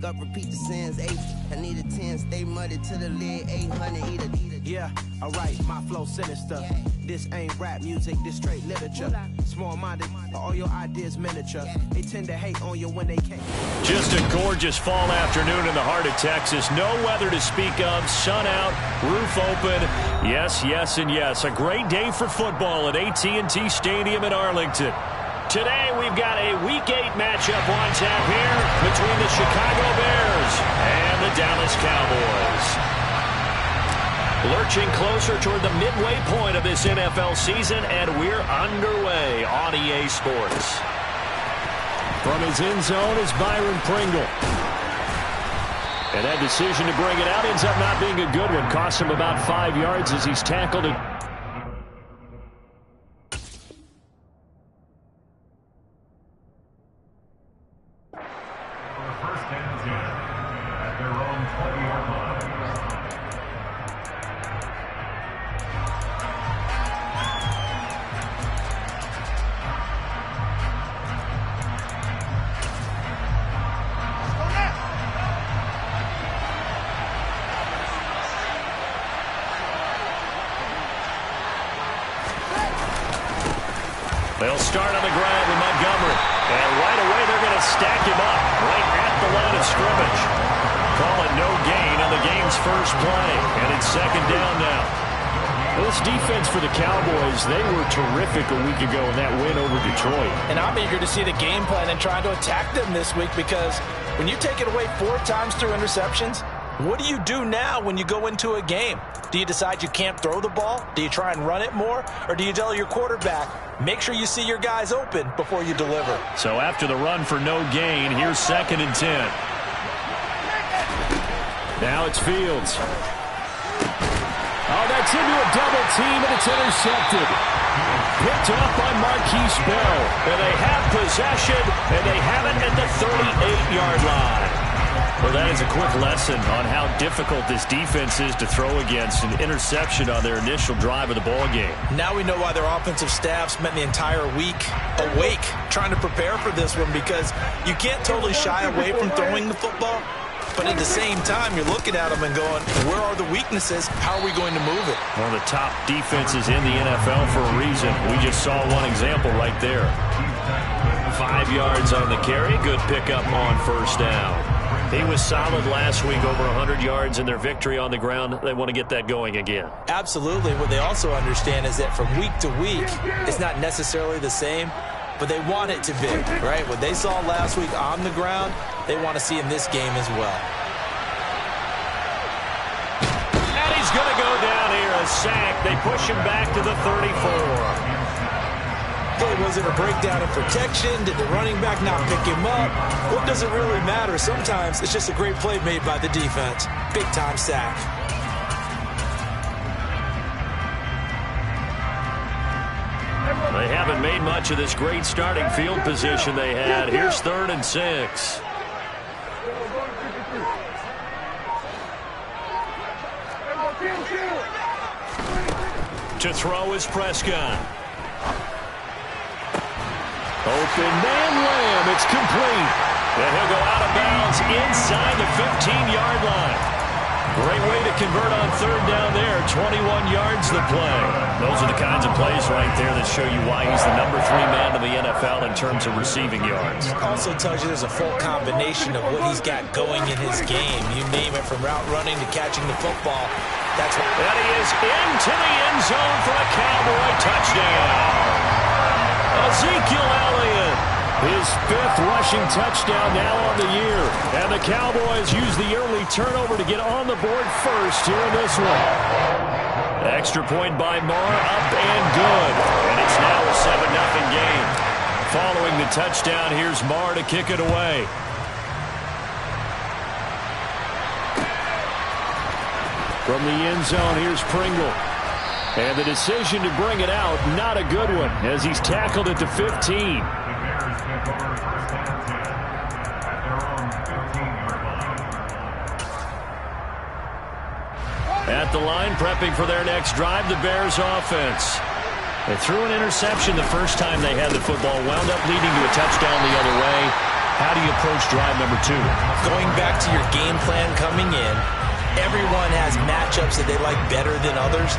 Up, repeat the sins, 8. I need a 10, stay muddy to the lid, 800, eat a. Yeah, alright, my flow sinister. Yeah. This ain't rap music, this straight literature. Small-minded, all your ideas miniature. They tend to hate on you when they can't. Just a gorgeous fall afternoon in the heart of Texas. No weather to speak of, sun out, roof open. Yes, yes, and yes. A great day for football at AT&T Stadium in Arlington. Today, we've got a Week 8 matchup on tap here between the Chicago Bears and the Dallas Cowboys. Lurching closer toward the midway point of this NFL season, and we're underway on EA Sports. From his end zone is Byron Pringle. And that decision to bring it out ends up not being a good one. Cost him about 5 yards as he's tackled it. They'll start on the ground with Montgomery. And right away, they're going to stack him up right at the line of scrimmage. Call it no gain on the game's first play. And it's second down now. This defense for the Cowboys, they were terrific a week ago in that win over Detroit. And I'm eager to see the game plan and try to attack them this week, because when you take it away 4 times through interceptions, what do you do now when you go into a game? Do you decide you can't throw the ball? Do you try and run it more? Or do you tell your quarterback, make sure you see your guys open before you deliver? So after the run for no gain, here's 2nd and 10. Now it's Fields. Oh, that's into a double team, and it's intercepted. Picked up by Marquise Bell. And they have possession, and they have it at the 38-yard line. Well, that is a quick lesson on how difficult this defense is to throw against. An interception on their initial drive of the ball game. Now we know why their offensive staff spent the entire week awake trying to prepare for this one, because you can't totally shy away from throwing the football. But at the same time, you're looking at them and going, where are the weaknesses? How are we going to move it? One of the top defenses in the NFL for a reason. We just saw one example right there. 5 yards on the carry. Good pickup on first down. He was solid last week, over 100 yards in their victory on the ground. They want to get that going again. Absolutely. What they also understand is that from week to week, it's not necessarily the same, but they want it to be, right? What they saw last week on the ground, they want to see in this game as well. And he's going to go down here, a sack. They push him back to the 34. Hey, was it a breakdown in protection? Did the running back not pick him up? What does it really matter? Sometimes it's just a great play made by the defense. Big-time sack. They haven't made much of this great starting field position they had. Here's 3rd and 6. To throw is Prescott. Open man Lamb. It's complete. And he'll go out of bounds inside the 15-yard line. Great way to convert on 3rd down there. 21 yards the play. Those are the kinds of plays right there that show you why he's the number 3 man in the NFL in terms of receiving yards. Also tells you there's a full combination of what he's got going in his game. You name it, from route running to catching the football. That's what. And he is into the end zone for a Cowboy touchdown. Ezekiel Elliott, his 5th rushing touchdown now on the year. And the Cowboys use the early turnover to get on the board first here in this one. Extra point by Marr, up and good. And it's now a 7-0 game. Following the touchdown, here's Marr to kick it away. From the end zone, here's Pringle. And the decision to bring it out, not a good one, as he's tackled at the 15. At the line, prepping for their next drive, the Bears offense. They threw an interception the first time they had the football, wound up leading to a touchdown the other way. How do you approach drive number 2? Going back to your game plan coming in, everyone has matchups that they like better than others,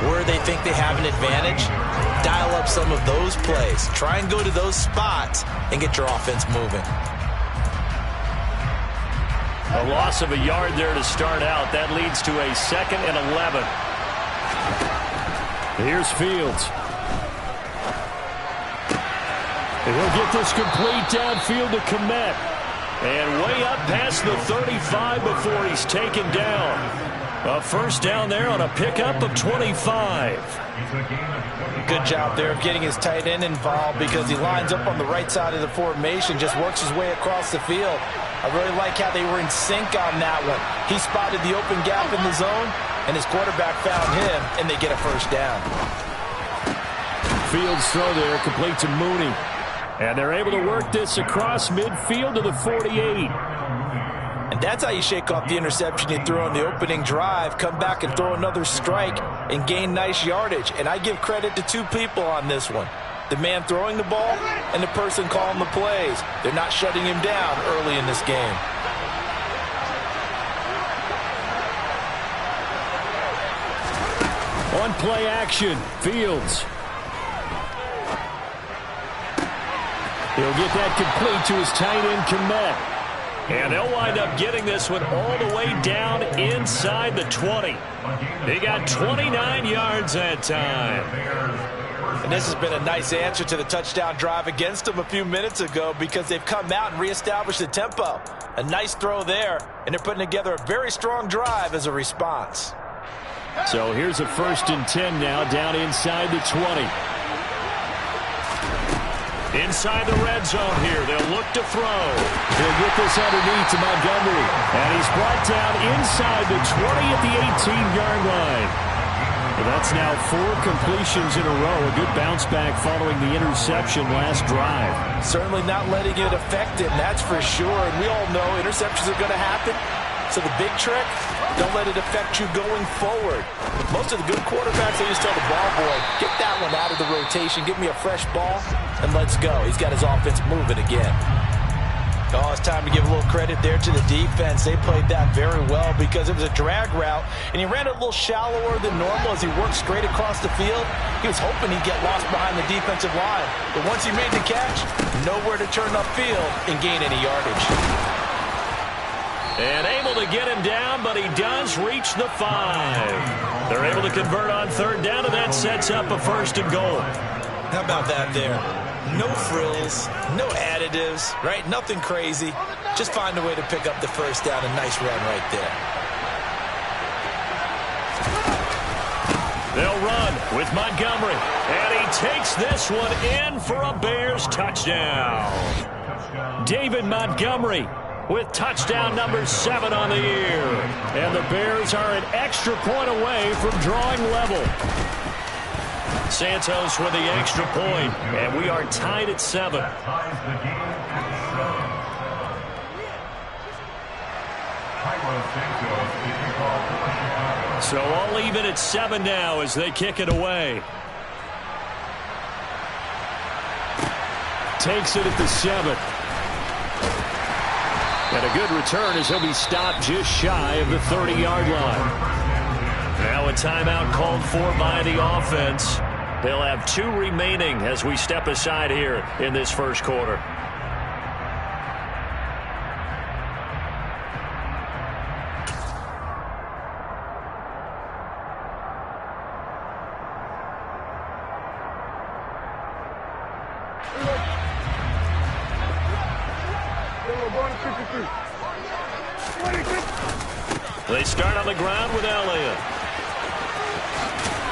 where they think they have an advantage. Dial up some of those plays. Try and go to those spots and get your offense moving. A loss of a yard there to start out. That leads to a 2nd and 11. Here's Fields. And he'll get this complete downfield to Kmet. And way up past the 35 before he's taken down. A first down there on a pickup of 25. Good job there of getting his tight end involved because he lines up on the right side of the formation, just works his way across the field. I really like how they were in sync on that one. He spotted the open gap in the zone, and his quarterback found him, and they get a first down. Fields throw there, complete to Mooney. And they're able to work this across midfield to the 48. And that's how you shake off the interception you threw on the opening drive, come back and throw another strike and gain nice yardage. And I give credit to 2 people on this one. The man throwing the ball and the person calling the plays. They're not shutting him down early in this game. On play action, Fields. He'll get that complete to his tight end, Kmet. And they'll wind up getting this one all the way down inside the 20. They got 29 yards that time. And this has been a nice answer to the touchdown drive against them a few minutes ago because they've come out and reestablished the tempo. A nice throw there, and they're putting together a very strong drive as a response. So here's a 1st and 10 now, down inside the 20. Inside the red zone here, they'll look to throw. He'll get this underneath to Montgomery. And he's brought down inside the 20 at the 18-yard line. And that's now 4 completions in a row. A good bounce back following the interception last drive. Certainly not letting it affect him, that's for sure. And we all know interceptions are going to happen. So the big trick, don't let it affect you going forward. Most of the good quarterbacks, they just tell the ball boy, get that one out of the rotation, give me a fresh ball, and let's go. He's got his offense moving again. Oh, it's time to give a little credit there to the defense. They played that very well because it was a drag route, and he ran it a little shallower than normal as he worked straight across the field. He was hoping he'd get lost behind the defensive line. But once he made the catch, nowhere to turn upfield and gain any yardage. And able to get him down, but he does reach the 5. They're able to convert on 3rd down, and that sets up a 1st and goal. How about that there? No frills, no additives, right? Nothing crazy. Just find a way to pick up the 1st down. A nice run right there. They'll run with Montgomery, and he takes this one in for a Bears touchdown. David Montgomery with touchdown number 7 on the year. And the Bears are an extra point away from drawing level. Santos with the extra point, and we are tied at 7. So all even at 7 now as they kick it away. Takes it at the 7. And a good return as he'll be stopped just shy of the 30-yard line. Now a timeout called for by the offense. They'll have 2 remaining as we step aside here in this first quarter. They start on the ground with Elliott.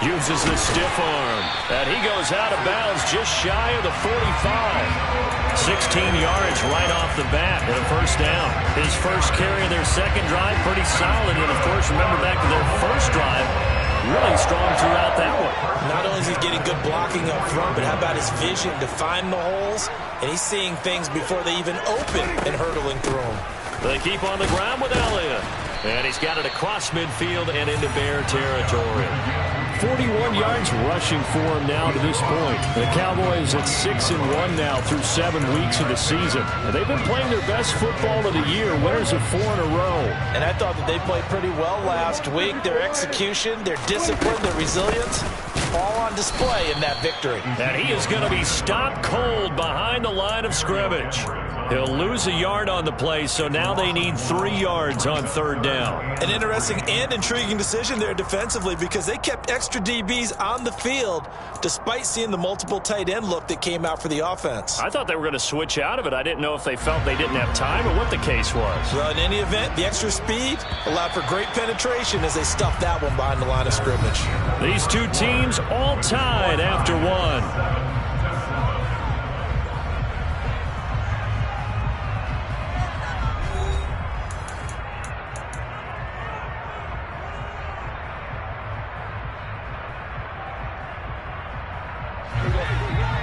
Uses the stiff arm. And he goes out of bounds just shy of the 45. 16 yards right off the bat and a 1st down. His first carry of their 2nd drive, pretty solid. And, of course, remember back to their 1st drive, really strong throughout that one. Not only is he getting good blocking up front, but how about his vision to find the holes? And he's seeing things before they even open and hurtling through them. They keep on the ground with Elliott. And he's got it across midfield and into Bear territory. 41 yards rushing for him now to this point. The Cowboys at 6-1 now through 7 weeks of the season. And they've been playing their best football of the year, winners of 4 in a row. And I thought that they played pretty well last week. Their execution, their discipline, their resilience, all on display in that victory. And he is going to be stopped cold behind the line of scrimmage. He'll lose a yard on the play, so now they need 3 yards on 3rd down. An interesting and intriguing decision there defensively because they kept extra DBs on the field despite seeing the multiple tight end look that came out for the offense. I thought they were going to switch out of it. I didn't know if they felt they didn't have time or what the case was. Well, in any event, the extra speed allowed for great penetration as they stuffed that one behind the line of scrimmage. These two teams all tied after 1.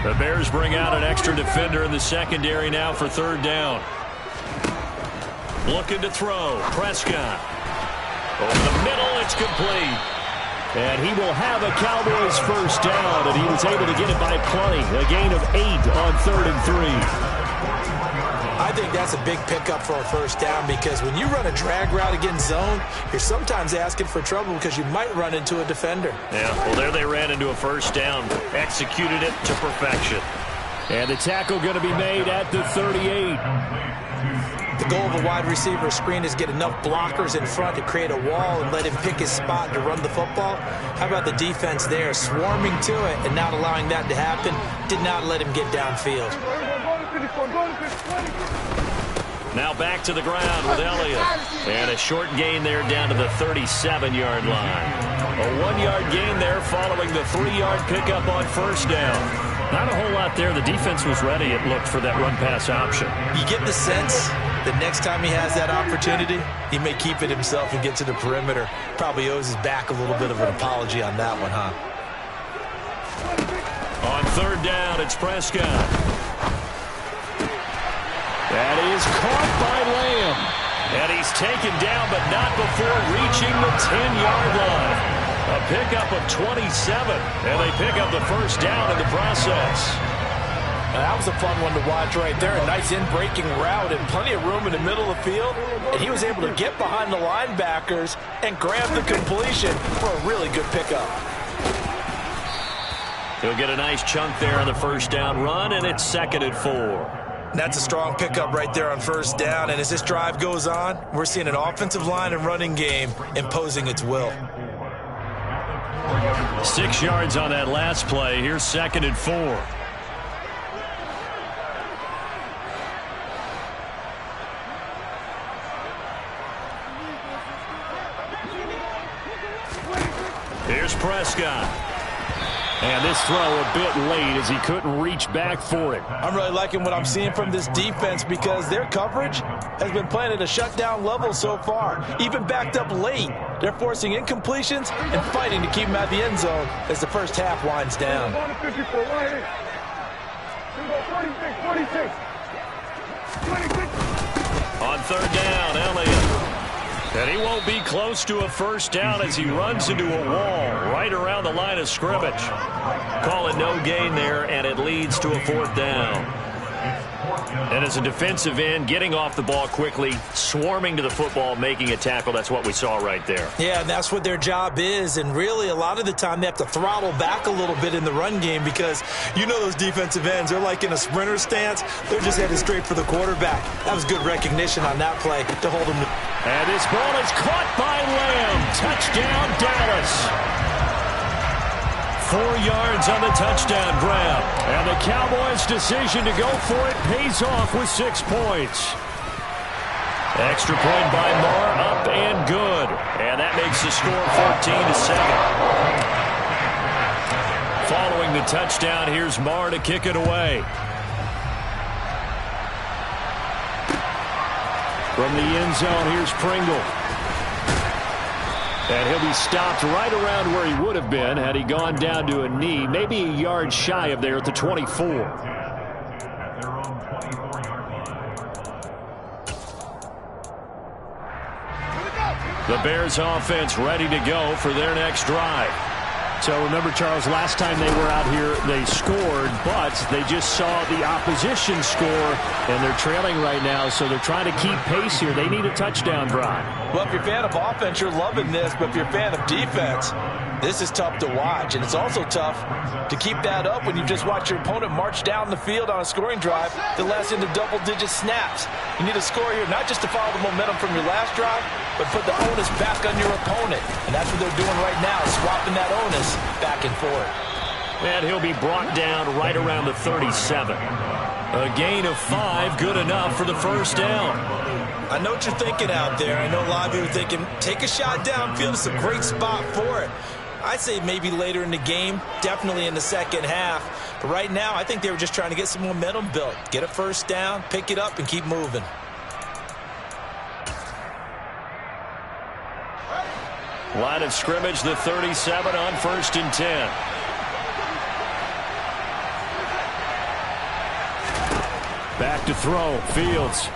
The Bears bring out an extra defender in the secondary now for 3rd down. Looking to throw. Prescott. Over the middle, it's complete. And he will have a Cowboys 1st down, and he was able to get it by plenty. A gain of 8 on 3rd and 3. I think that's a big pickup for a 1st down because when you run a drag route against zone, you're sometimes asking for trouble because you might run into a defender. Yeah, well, there they ran into a 1st down, executed it to perfection. And the tackle going to be made at the 38. The goal of a wide receiver screen is get enough blockers in front to create a wall and let him pick his spot to run the football. How about the defense there, swarming to it and not allowing that to happen, did not let him get downfield. Now back to the ground with Elliott. And a short gain there down to the 37-yard line. A 1-yard gain there following the 3-yard pickup on 1st down. Not a whole lot there. The defense was ready, it looked, for that run-pass option. You get the sense that next time he has that opportunity, he may keep it himself and get to the perimeter. Probably owes his back a little bit of an apology on that one, huh? On 3rd down, it's Prescott. That is caught by Lamb. And he's taken down, but not before reaching the 10-yard line. A pickup of 27, and they pick up the 1st down in the process. Now, that was a fun one to watch right there. A nice in-breaking route and plenty of room in the middle of the field. And he was able to get behind the linebackers and grab the completion for a really good pickup. He'll get a nice chunk there on the 1st down run, and it's 2nd and 4. That's a strong pickup right there on 1st down. And as this drive goes on, we're seeing an offensive line and running game imposing its will. 6 yards on that last play. Here's 2nd and 4. Here's Prescott. And this throw a bit late as he couldn't reach back for it. I'm really liking what I'm seeing from this defense because their coverage has been playing at a shutdown level so far. Even backed up late, they're forcing incompletions and fighting to keep them out of the end zone as the 1st half winds down. On 3rd down, Elliott. And he won't be close to a 1st down as he runs into a wall right around the line of scrimmage. Call it no gain there, and it leads to a 4th down. And as a defensive end, getting off the ball quickly, swarming to the football, making a tackle, that's what we saw right there. Yeah, and that's what their job is. And really, a lot of the time, they have to throttle back a little bit in the run game because you know those defensive ends, they're like in a sprinter stance. They're just headed straight for the quarterback. That was good recognition on that play to hold them. And this ball is caught by Lamb. Touchdown, Dallas. 4 yards on the touchdown grab. And the Cowboys' decision to go for it pays off with 6 points. Extra point by Marr, up and good. And that makes the score 14-7. Following the touchdown, here's Marr to kick it away. From the end zone, here's Pringle. And he'll be stopped right around where he would have been had he gone down to a knee, maybe a yard shy of there at the 24. The Bears offense ready to go for their next drive. So remember, Charles, last time they were out here, they scored, but they just saw the opposition score, and they're trailing right now, so they're trying to keep pace here. They need a touchdown drive. Well, if you're a fan of offense, you're loving this, but if you're a fan of defense, this is tough to watch, and it's also tough to keep that up when you just watch your opponent march down the field on a scoring drive that lasts into double-digit snaps. You need a score here, not just to follow the momentum from your last drive, but put the onus back on your opponent. And that's what they're doing right now, swapping that onus back and forth. And he'll be brought down right around the 37. A gain of 5, good enough for the first down. I know what you're thinking out there. I know a lot of you are thinking, take a shot downfield. It's a great spot for it. I'd say maybe later in the game, definitely in the second half. But right now, I think they were just trying to get some momentum built. Get a first down, pick it up, and keep moving. Line of scrimmage, the 37 on 1st and 10. Back to throw, Fields.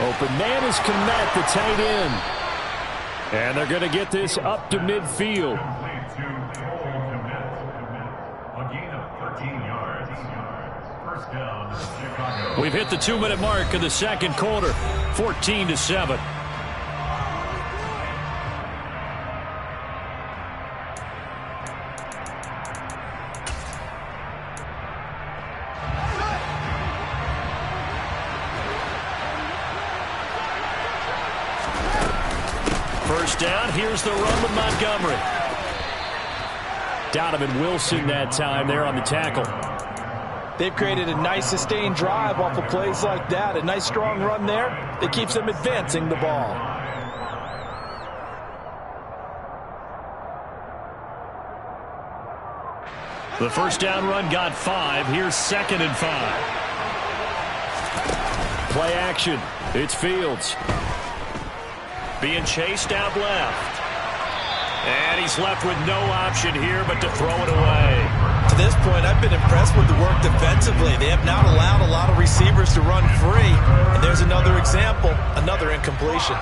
Open man is Kmet, the tight end. And they're going to get this up to midfield. We've hit the 2-minute mark of the second quarter, 14-7. First down, here's the run with Montgomery. Donovan Wilson that time there on the tackle. They've created a nice sustained drive off of plays like that. A nice strong run there that keeps them advancing the ball. The first down run got 5. Here's 2nd and 5. Play action. It's Fields. Being chased out left. And he's left with no option here but to throw it away. To this point, I've been impressed with the work defensively. They have not allowed a lot of receivers to run free. And there's another example, another incompletion.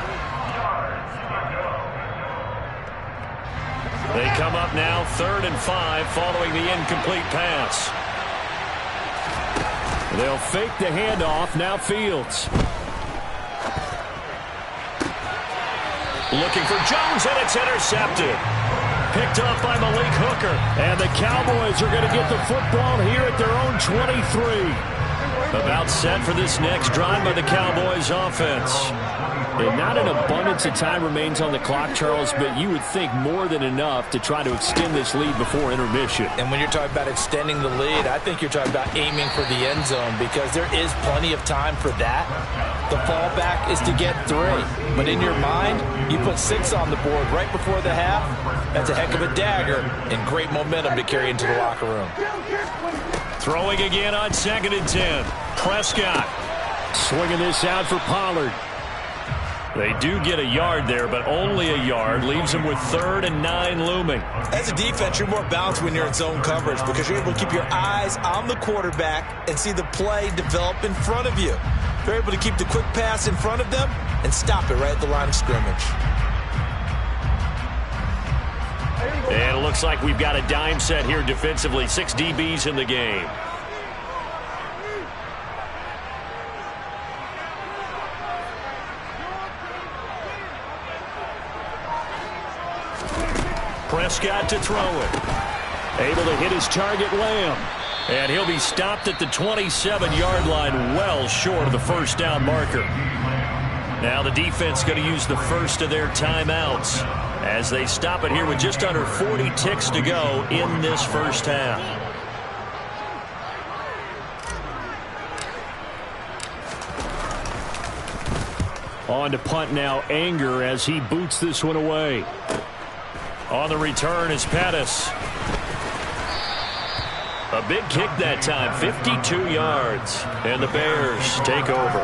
They come up now 3rd and 5 following the incomplete pass. They'll fake the handoff. Now Fields. Looking for Jones, and it's intercepted. Picked up by Malik Hooker. And the Cowboys are going to get the football here at their own 23. About set for this next drive by the Cowboys offense. And not an abundance of time remains on the clock, Charles, but you would think more than enough to try to extend this lead before intermission. And when you're talking about extending the lead, I think you're talking about aiming for the end zone because there is plenty of time for that. The fallback is to get 3. But in your mind, you put 6 on the board right before the half. That's a heck of a dagger and great momentum to carry into the locker room. Throwing again on 2nd and 10. Prescott swinging this out for Pollard. They do get a yard there, but only a yard. Leaves them with 3rd and 9 looming. As a defense, you're more balanced when you're in zone coverage because you're able to keep your eyes on the quarterback and see the play develop in front of you. You're able to keep the quick pass in front of them and stop it right at the line of scrimmage. And it looks like we've got a dime set here defensively. 6 DBs in the game. Prescott to throw it. Able to hit his target, Lamb. And he'll be stopped at the 27-yard line, well short of the first down marker. Now the defense going to use the first of their timeouts as they stop it here with just under 40 ticks to go in this first half. On to punt now, Anger as he boots this one away. On the return is Pettis. A big kick that time, 52 yards. And the Bears take over.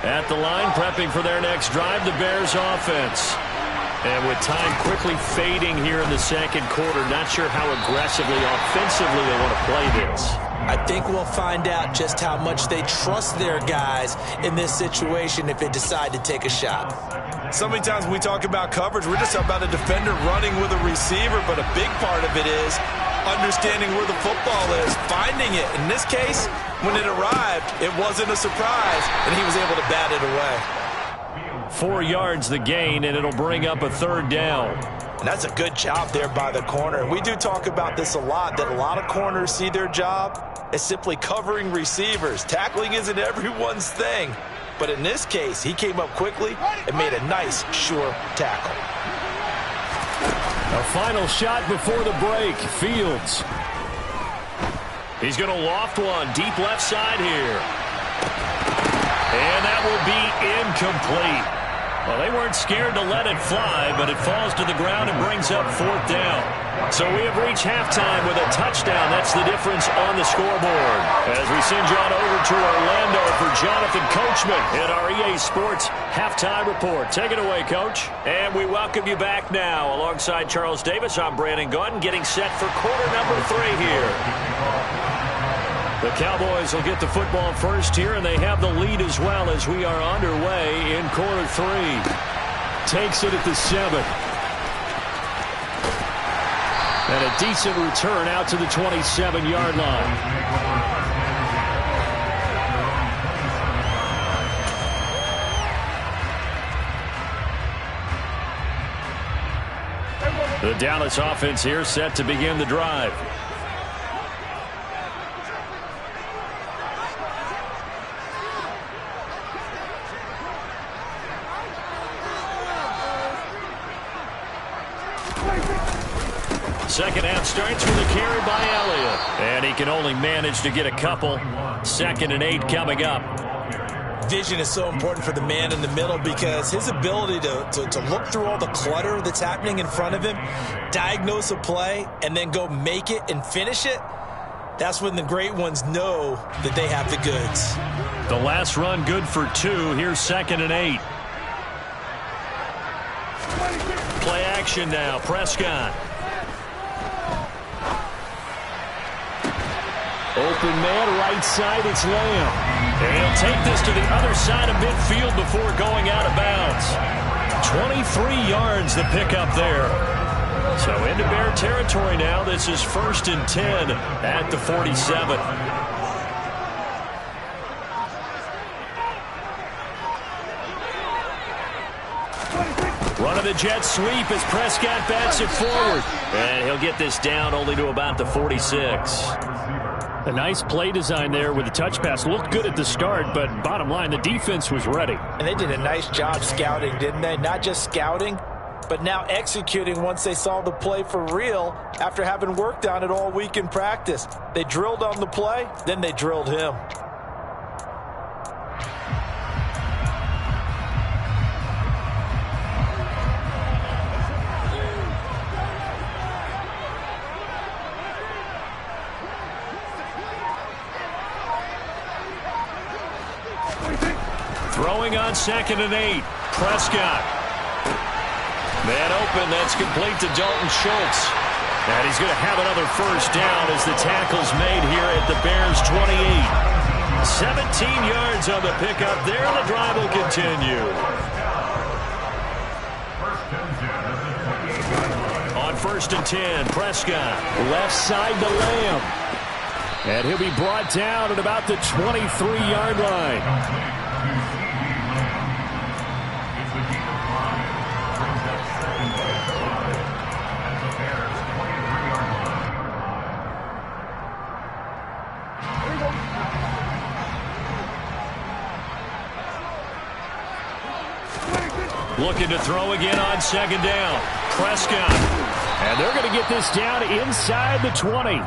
At the line, prepping for their next drive, the Bears offense. And with time quickly fading here in the second quarter, not sure how aggressively, offensively they want to play this. I think we'll find out just how much they trust their guys in this situation if they decide to take a shot. So many times when we talk about coverage, we're just about a defender running with a receiver, but a big part of it is understanding where the football is, finding it. In this case, when it arrived, it wasn't a surprise, and he was able to bat it away. 4 yards the gain, and it'll bring up a third down. And that's a good job there by the corner. And we do talk about this a lot, that a lot of corners see their job as simply covering receivers. Tackling isn't everyone's thing. But in this case, he came up quickly and made a nice, sure tackle. A final shot before the break. Fields. He's going to loft one deep left side here. And that will be incomplete. Well, they weren't scared to let it fly, but it falls to the ground and brings up fourth down. So we have reached halftime with a touchdown. That's the difference on the scoreboard. As we send you on over to Orlando for Jonathan Coachman in our EA Sports Halftime Report. Take it away, Coach. And we welcome you back now. Alongside Charles Davis, I'm Brandon Gordon, getting set for quarter number 3 here. The Cowboys will get the football first here, and they have the lead as well as we are underway in quarter 3. Takes it at the 7. And a decent return out to the 27-yard line. The Dallas offense here set to begin the drive. Second half starts with a carry by Elliott. And he can only manage to get a couple. 2nd and 8 coming up. Vision is so important for the man in the middle because his ability to look through all the clutter that's happening in front of him, diagnose a play, and then go make it and finish it, that's when the great ones know that they have the goods. The last run good for 2. Here's 2nd and 8. Play action now. Prescott. Open man, right side, it's Lamb. And he'll take this to the other side of midfield before going out of bounds. 23 yards the pickup there. So into Bear territory now. This is 1st and 10 at the 47. Run of the jet sweep as Prescott bats it forward. And he'll get this down only to about the 46. A nice play design there with the touch pass. Looked good at the start, but bottom line, the defense was ready. And they did a nice job scouting, didn't they? Not just scouting, but now executing once they saw the play for real after having worked on it all week in practice. They drilled on the play, then they drilled him. Throwing on 2nd and 8. Prescott. Man open. That's complete to Dalton Schultz. And he's going to have another first down as the tackle's made here at the Bears 28. 17 yards on the pickup there. The drive will continue. On 1st and 10, Prescott. Left side to Lamb. And he'll be brought down at about the 23-yard line. Looking to throw again on 2nd down. Prescott. And they're going to get this down inside the 20.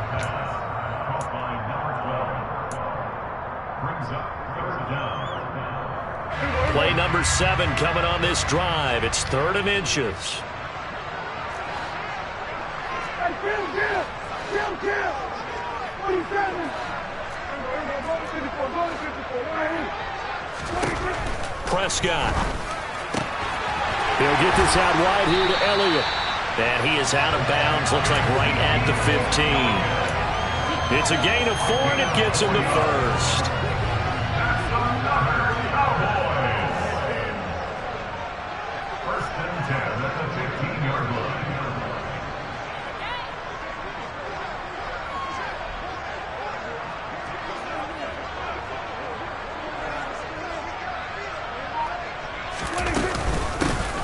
Play number 7 coming on this drive. It's 3rd and inches. Prescott. He'll get this out wide here to Elliott. And he is out of bounds, looks like right at the 15. It's a gain of 4, and it gets him the first.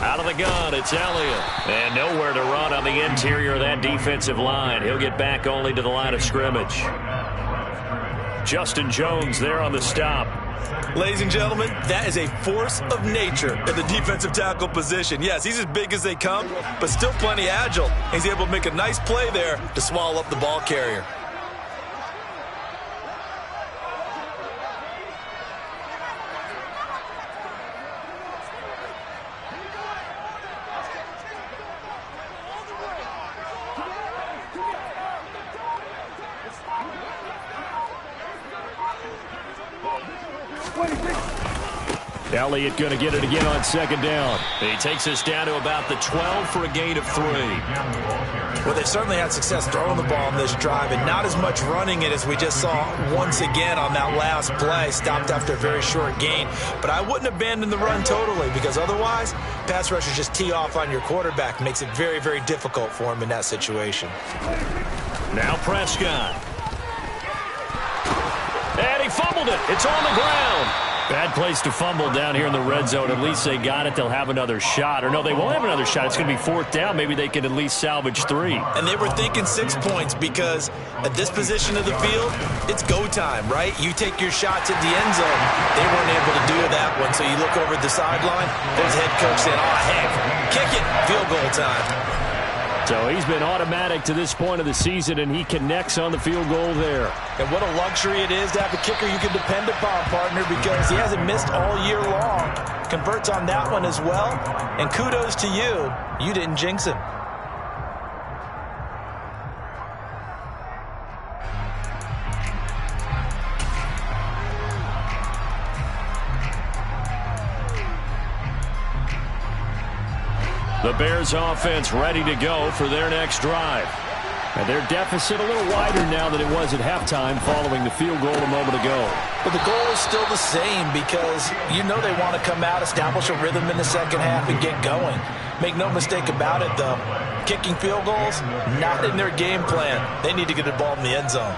Out of the gun, it's Elliott. And nowhere to run on the interior of that defensive line. He'll get back only to the line of scrimmage. Justin Jones there on the stop. Ladies and gentlemen, that is a force of nature at the defensive tackle position. Yes, he's as big as they come, but still plenty agile. He's able to make a nice play there to swallow up the ball carrier. Elliott going to get it again on second down. He takes us down to about the 12 for a gain of 3. Well, they certainly had success throwing the ball on this drive and not as much running it as we just saw once again on that last play. Stopped after a very short gain. But I wouldn't abandon the run totally, because otherwise, pass rushers just tee off on your quarterback. Makes it very, very difficult for him in that situation. Now Prescott. And he fumbled it. It's on the ground. Bad place to fumble down here in the red zone. At least they got it. They'll have another shot. Or no, they won't have another shot. It's going to be 4th down. Maybe they can at least salvage 3. And they were thinking 6 points, because at this position of the field, it's go time, right? You take your shots at the end zone. They weren't able to do that one. So you look over at the sideline, there's head coach saying, oh, heck, kick it, field goal time. So he's been automatic to this point of the season, and he connects on the field goal there. And what a luxury it is to have a kicker you can depend upon, partner, because he hasn't missed all year long. Converts on that one as well, and kudos to you. You didn't jinx him. The Bears offense ready to go for their next drive. And their deficit a little wider now than it was at halftime following the field goal a moment ago. But the goal is still the same, because you know they want to come out, establish a rhythm in the second half, and get going. Make no mistake about it, though. Kicking field goals, not in their game plan. They need to get the ball in the end zone.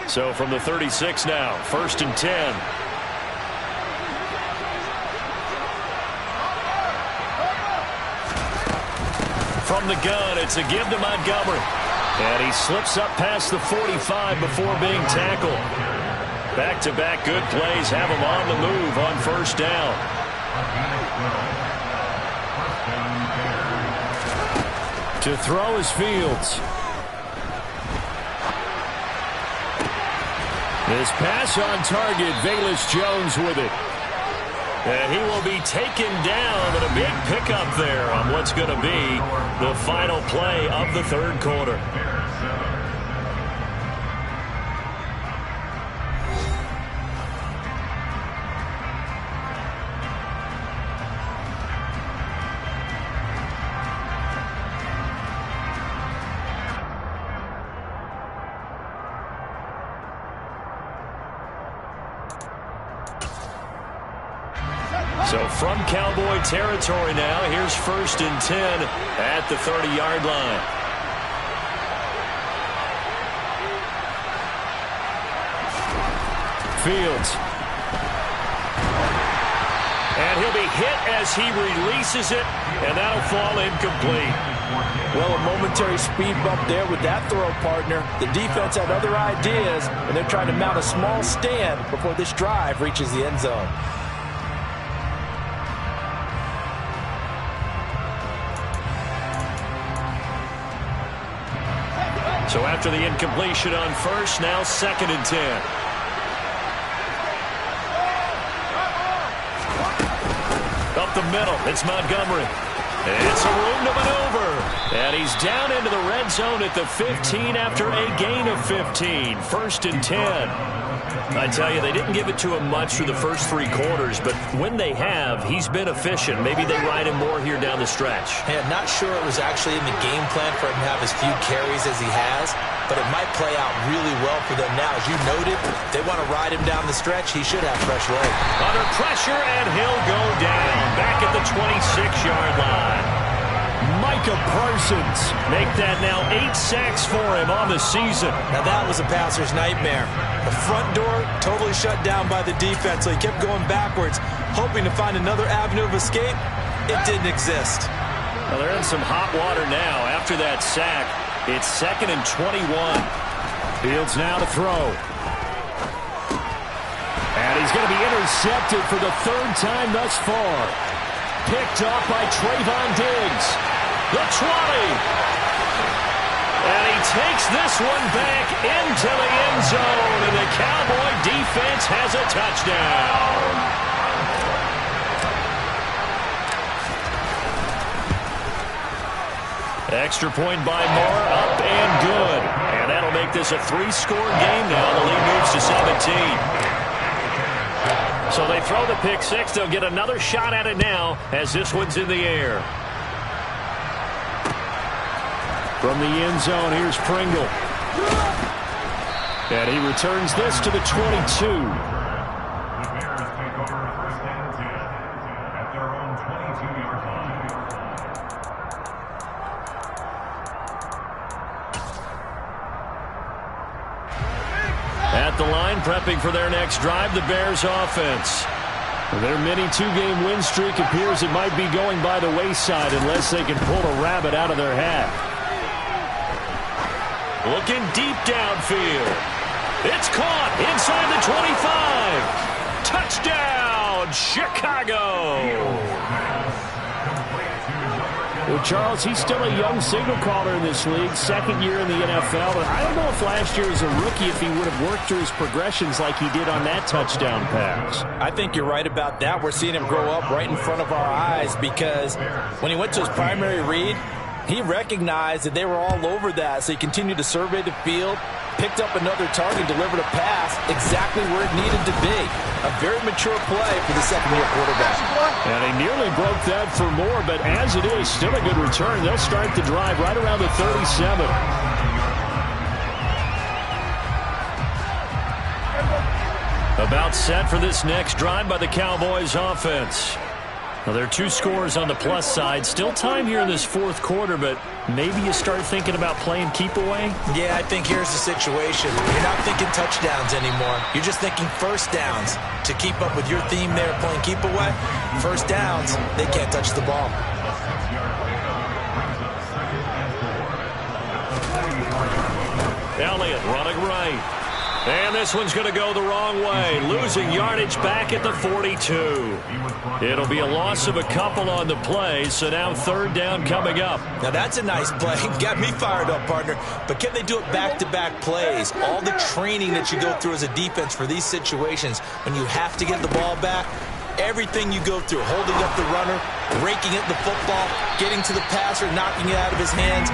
So from the 36 now, 1st and 10. From the gun, it's a give to Montgomery. And he slips up past the 45 before being tackled. Back-to-back good plays have him on the move on 1st down. To throw is Fields. This pass on target, Velus Jones with it. And he will be taken down, but a big pickup there on what's going to be the final play of the 3rd quarter. So from Cowboy territory now, here's 1st and 10 at the 30-yard line. Fields. And he'll be hit as he releases it, and that'll fall incomplete. Well, a momentary speed bump there with that throw, partner. The defense had other ideas, and they're trying to mount a small stand before this drive reaches the end zone. So after the incompletion on 1st, now 2nd and 10. Up the middle, it's Montgomery. It's a room to maneuver. And he's down into the red zone at the 15 after a gain of 15. 1st and 10. I tell you, they didn't give it to him much through the first 3 quarters, but when they have, he's been efficient. Maybe they ride him more here down the stretch. Hey, I'm not sure it was actually in the game plan for him to have as few carries as he has, but it might play out really well for them now. As you noted, if they want to ride him down the stretch, he should have fresh leg. Under pressure, and he'll go down. Back at the 26-yard line. Micah Parsons make that now 8 sacks for him on the season. Now that was a passer's nightmare. The front door totally shut down by the defense, so he kept going backwards, hoping to find another avenue of escape. It didn't exist. Well, they're in some hot water now after that sack. It's 2nd and 21. Fields now to throw. And he's going to be intercepted for the 3rd time thus far. Picked off by Trayvon Diggs. The 20. And he takes this one back into the end zone. And the Cowboy defense has a touchdown. Extra point by Moore, up and good. And that'll make this a 3-score game now. The lead moves to 17. So they throw the pick 6. They'll get another shot at it now as this one's in the air. From the end zone, here's Pringle. And he returns this to the 22. At the line, prepping for their next drive, the Bears offense. Their mini 2-game win streak appears it might be going by the wayside unless they can pull a rabbit out of their hat. Looking deep downfield. It's caught inside the 25. Touchdown, Chicago. Well, Charles, he's still a young signal caller in this league, 2nd year in the NFL. But I don't know if last year as a rookie, if he would have worked through his progressions like he did on that touchdown pass. I think you're right about that. We're seeing him grow up right in front of our eyes because when he went to his primary read, he recognized that they were all over that, so he continued to survey the field, picked up another target, delivered a pass exactly where it needed to be. A very mature play for the 2nd-year quarterback. And he nearly broke that for more, but as it is, still a good return. They'll start the drive right around the 37. About set for this next drive by the Cowboys offense. Well, there are 2 scores on the plus side. Still time here in this 4th quarter, but maybe you start thinking about playing keep away? Yeah, I think here's the situation. You're not thinking touchdowns anymore. You're just thinking first downs. To keep up with your theme there, playing keep away, first downs, they can't touch the ball. Elliott running right. And this one's going to go the wrong way. Losing yardage back at the 42. It'll be a loss of a couple on the play, so now 3rd down coming up. Now that's a nice play. Got me fired up, partner. But can they do it back-to-back plays? All the training that you go through as a defense for these situations, when you have to get the ball back, everything you go through, holding up the runner, raking at the football, getting to the passer, knocking it out of his hands,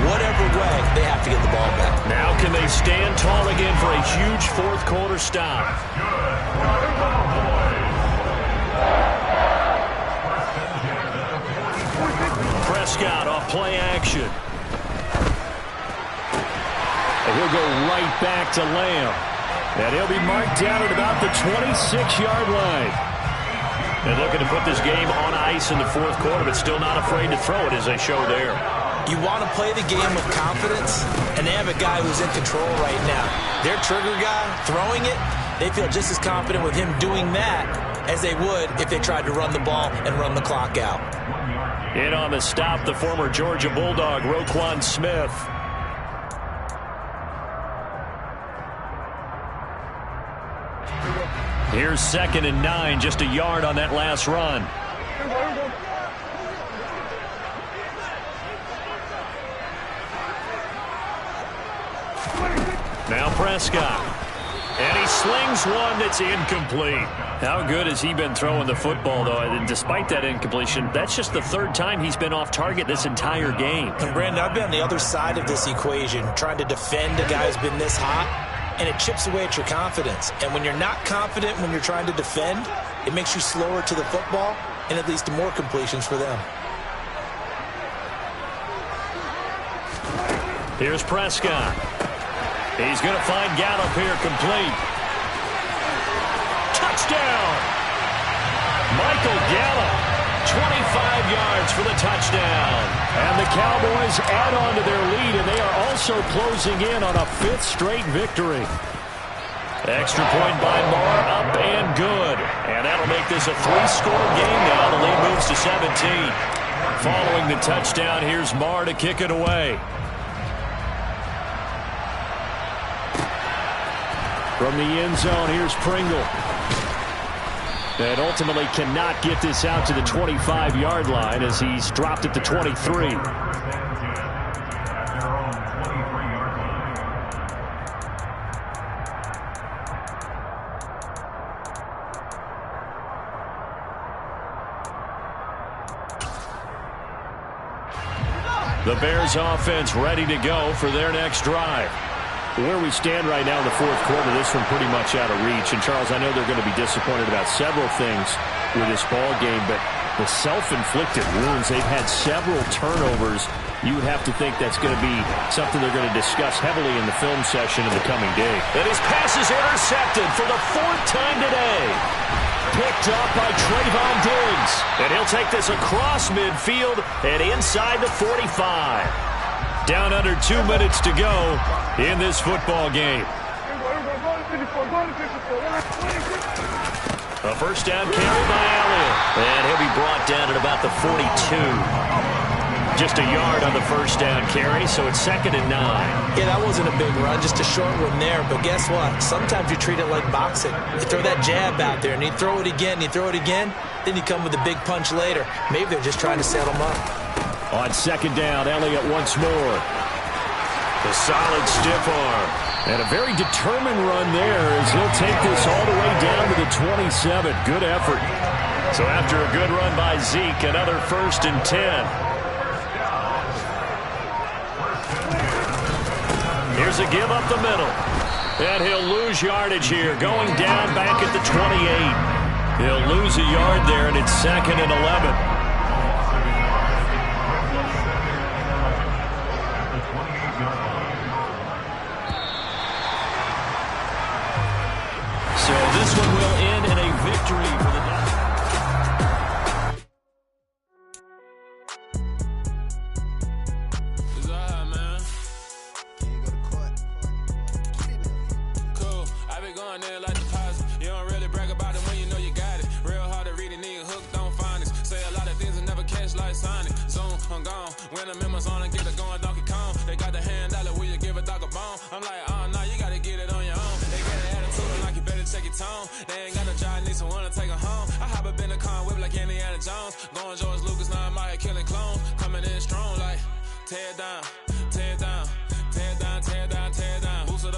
whatever way, they have to get the ball back. Now can they stand tall again for a huge 4th quarter stop? Prescott off play action. And he'll go right back to Lamb. And he'll be marked down at about the 26-yard line. And looking to put this game on ice in the 4th quarter, but still not afraid to throw it as they show there. You want to play the game with confidence, and they have a guy who's in control right now. Their trigger guy throwing it, they feel just as confident with him doing that as they would if they tried to run the ball and run the clock out. In on the stop, the former Georgia Bulldog, Roquan Smith. Here's 2nd and 9, just a yard on that last run. Now Prescott. And he slings one that's incomplete. How good has he been throwing the football, though? And despite that incompletion, that's just the 3rd time he's been off target this entire game. And Brandon, I've been on the other side of this equation, trying to defend a guy who's been this hot. and it chips away at your confidence. And when you're not confident when you're trying to defend, it makes you slower to the football, and it leads to more completions for them. Here's Prescott. He's going to find Gallup here complete. Touchdown! Michael Gallup, 25 yards for the touchdown. And the Cowboys add on to their lead, and they are also closing in on a 5th straight victory. Extra point by Moore, up and good. And that'll make this a 3-score game now. The lead moves to 17. Following the touchdown, here's Moore to kick it away. From the end zone, here's Pringle. And ultimately cannot get this out to the 25-yard line as he's dropped at the 23. The Bears offense ready to go for their next drive. Where we stand right now in the 4th quarter, this one pretty much out of reach. And, Charles, I know they're going to be disappointed about several things with this ball game, but the self-inflicted wounds, they've had several turnovers. You would have to think that's going to be something they're going to discuss heavily in the film session in the coming day. And his pass is intercepted for the 4th time today. Picked up by Trayvon Diggs. And he'll take this across midfield and inside the 45. Down under 2 minutes to go in this football game. A first down carry by Elliott. And he'll be brought down at about the 42. Just a yard on the first down carry, so it's 2nd and 9. Yeah, that wasn't a big run, just a short one there. But guess what? Sometimes you treat it like boxing. You throw that jab out there, and you throw it again, you throw it again, then you come with a big punch later. Maybe they're just trying to set them up. On 2nd down, Elliott once more. The solid stiff arm. And a very determined run there as he'll take this all the way down to the 27. Good effort. So after a good run by Zeke, another 1st and 10. Here's a give up the middle. And he'll lose yardage here, going down back at the 28. He'll lose a yard there, and it's 2nd and 11. So this one will end in a victory for the Dallas. Cool, I been going there like deposit. You don't really brag about it when you know you got it. Real hard to read a nigga hooked on finance. Say a lot of things and never catch like Sonic. Zoom, I'm gone. When the memos on and get it going Donkey Kong. They got the hand dollar, will you give a dog a bone? I'm like, oh no, you gotta get it on your own. They got an attitude like you better check your tone. They ain't got no job, need someone to take her home. I hop up in the car whip like Indiana Jones. Going George Lucas, now I'm out here killing clones. Coming in strong like, tear it down, tear it down.